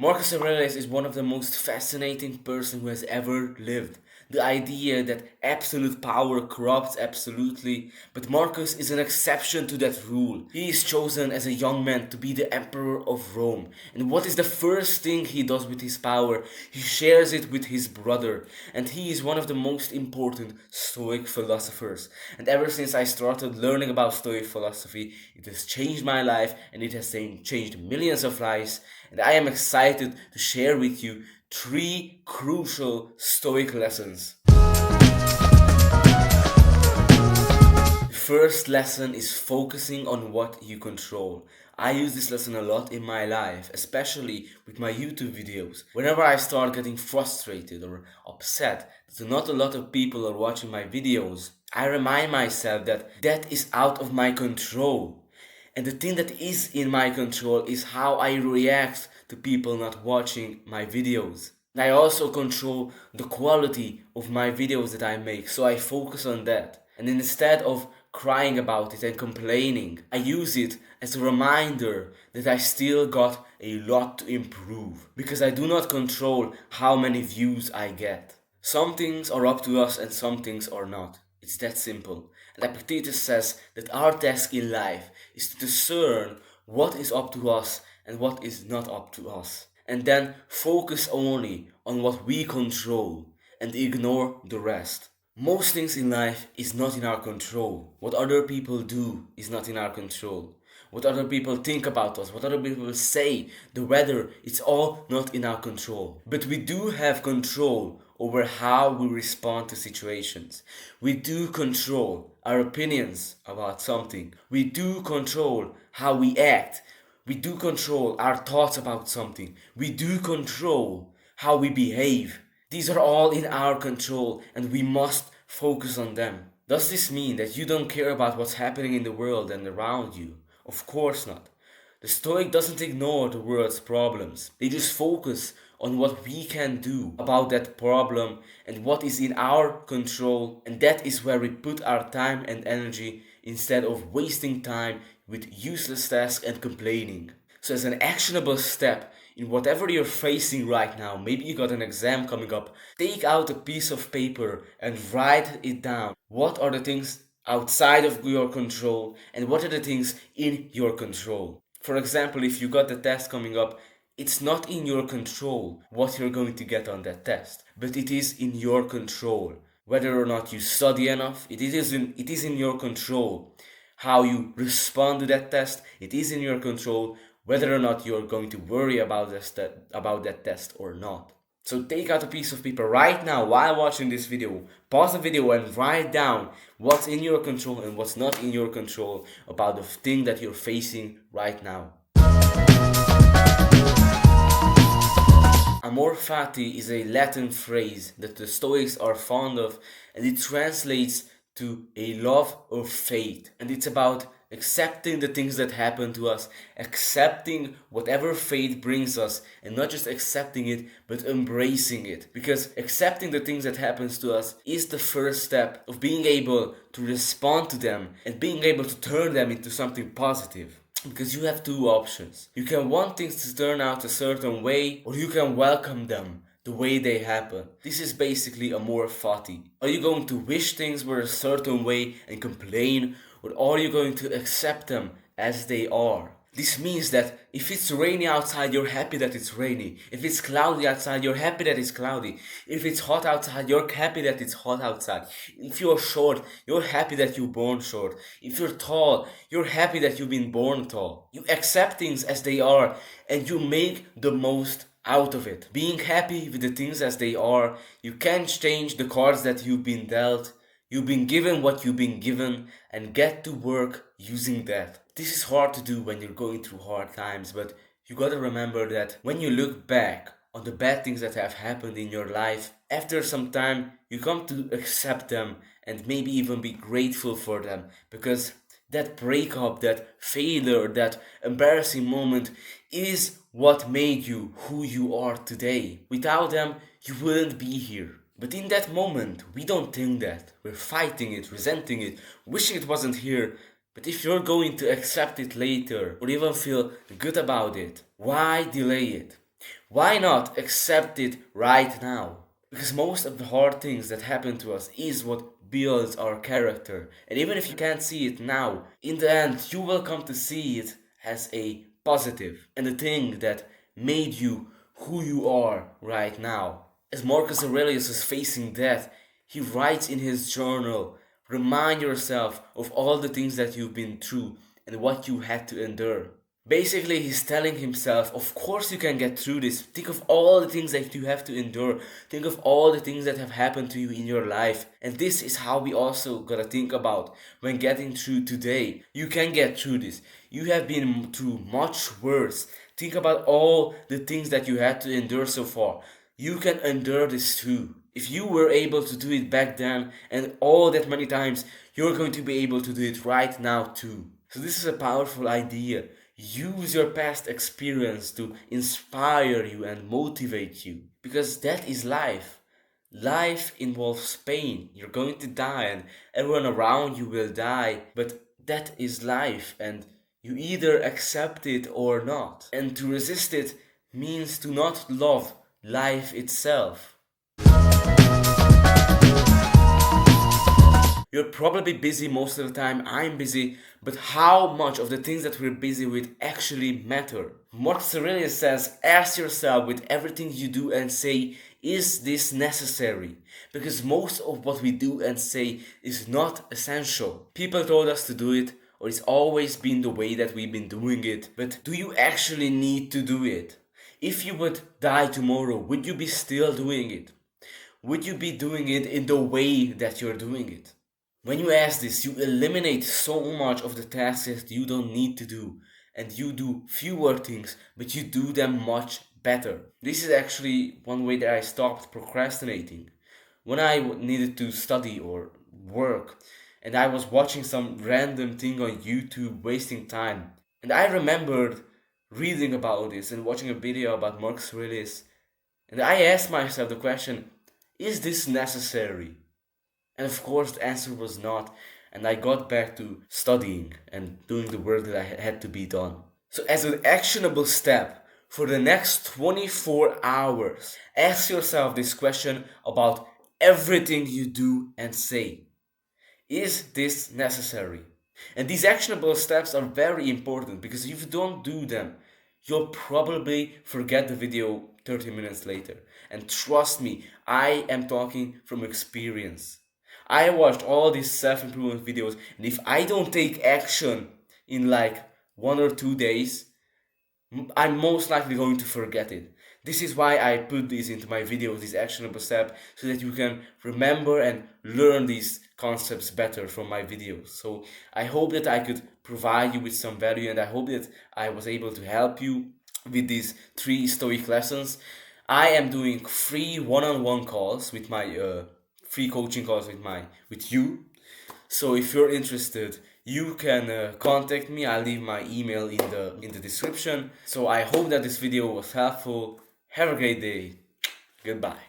Marcus Aurelius is one of the most fascinating person who has ever lived. The idea that absolute power corrupts absolutely, but Marcus is an exception to that rule. He is chosen as a young man to be the emperor of Rome. And what is the first thing he does with his power? He shares it with his brother. And he is one of the most important Stoic philosophers. And ever since I started learning about Stoic philosophy, it has changed my life and it has changed millions of lives. And I am excited to share with you 3 crucial Stoic lessons. The first lesson is focusing on what you control. I use this lesson a lot in my life, especially with my YouTube videos. Whenever I start getting frustrated or upset that not a lot of people are watching my videos, I remind myself that that is out of my control. And the thing that is in my control is how I react to people not watching my videos. And I also control the quality of my videos that I make, so I focus on that. And instead of crying about it and complaining, I use it as a reminder that I still got a lot to improve. Because I do not control how many views I get. Some things are up to us and some things are not. It's that simple. And Epictetus says that our task in life is to discern what is up to us and what is not up to us. And then focus only on what we control and ignore the rest. Most things in life is not in our control. What other people do is not in our control. What other people think about us, what other people say, the weather, it's all not in our control. But we do have control over how we respond to situations. We do control our opinions about something. We do control how we act. We do control our thoughts about something. We do control how we behave. These are all in our control and we must focus on them. Does this mean that you don't care about what's happening in the world and around you? Of course not. The Stoic doesn't ignore the world's problems. They just focus on what we can do about that problem and what is in our control, and that is where we put our time and energy instead of wasting time with useless tasks and complaining. So as an actionable step in whatever you're facing right now, maybe you got an exam coming up, take out a piece of paper and write it down. What are the things outside of your control and what are the things in your control? For example, if you got the test coming up, it's not in your control what you're going to get on that test, but it is in your control. Whether or not you study enough, it is in your control. How you respond to that test, it is in your control. Whether or not you're going to worry about that test or not. So take out a piece of paper right now while watching this video, pause the video and write down what's in your control and what's not in your control about the thing that you're facing right now. Amor Fati is a Latin phrase that the Stoics are fond of, and it translates to a love of fate. And it's about accepting the things that happen to us, accepting whatever fate brings us, and not just accepting it, but embracing it. Because accepting the things that happens to us is the first step of being able to respond to them and being able to turn them into something positive. Because you have 2 options. You can want things to turn out a certain way, or you can welcome them the way they happen. This is basically Amor Fati. Are you going to wish things were a certain way and complain, or are you going to accept them as they are? This means that if it's rainy outside, you're happy that it's rainy. If it's cloudy outside, you're happy that it's cloudy. If it's hot outside, you're happy that it's hot outside. If you're short, you're happy that you're born short. If you're tall, you're happy that you've been born tall. You accept things as they are and you make the most out of it. Being happy with the things as they are, you can't change the cards that you've been dealt. You've been given what you've been given and get to work using that. This is hard to do when you're going through hard times, but you gotta remember that when you look back on the bad things that have happened in your life, after some time you come to accept them and maybe even be grateful for them, because that breakup, that failure, that embarrassing moment is what made you who you are today. Without them, you wouldn't be here. But in that moment, we don't think that. We're fighting it, resenting it, wishing it wasn't here. But if you're going to accept it later, or even feel good about it, why delay it? Why not accept it right now? Because most of the hard things that happen to us is what builds our character. And even if you can't see it now, in the end you will come to see it as a positive and the thing that made you who you are right now. As Marcus Aurelius is facing death, he writes in his journal, remind yourself of all the things that you've been through and what you had to endure. Basically, he's telling himself, of course you can get through this. Think of all the things that you have to endure. Think of all the things that have happened to you in your life. And this is how we also gotta think about when getting through today. You can get through this. You have been through much worse. Think about all the things that you had to endure so far. You can endure this too. If you were able to do it back then and all that many times, you're going to be able to do it right now too. So this is a powerful idea. Use your past experience to inspire you and motivate you. Because that is life. Life involves pain. You're going to die and everyone around you will die. But that is life and you either accept it or not. And to resist it means to not love life itself. You're probably busy most of the time, I'm busy, but how much of the things that we're busy with actually matter? Marcus Aurelius says, ask yourself with everything you do and say, is this necessary? Because most of what we do and say is not essential. People told us to do it, or it's always been the way that we've been doing it, but do you actually need to do it? If you would die tomorrow, would you be still doing it? Would you be doing it in the way that you're doing it? When you ask this, you eliminate so much of the tasks that you don't need to do, and you do fewer things, but you do them much better. This is actually one way that I stopped procrastinating. When I needed to study or work, and I was watching some random thing on YouTube wasting time, and I remembered reading about this and watching a video about Marcus Aurelius, and I asked myself the question, is this necessary? And of course the answer was not, and I got back to studying and doing the work that I had to be done. So as an actionable step for the next 24 hours, ask yourself this question about everything you do and say. Is this necessary? And these actionable steps are very important because if you don't do them, you'll probably forget the video 30 minutes later. And trust me, I am talking from experience. I watched all these self-improvement videos, and if I don't take action in like 1 or 2 days, I'm most likely going to forget it. This is why I put these into my videos, these actionable steps, so that you can remember and learn these concepts better from my videos. So I hope that I could provide you with some value, and I hope that I was able to help you with these 3 Stoic lessons. I am doing free one-on-one calls with my free coaching calls with you. So if you're interested, you can contact me. I'll leave my email in the description. So I hope that this video was helpful. Have a great day. Goodbye.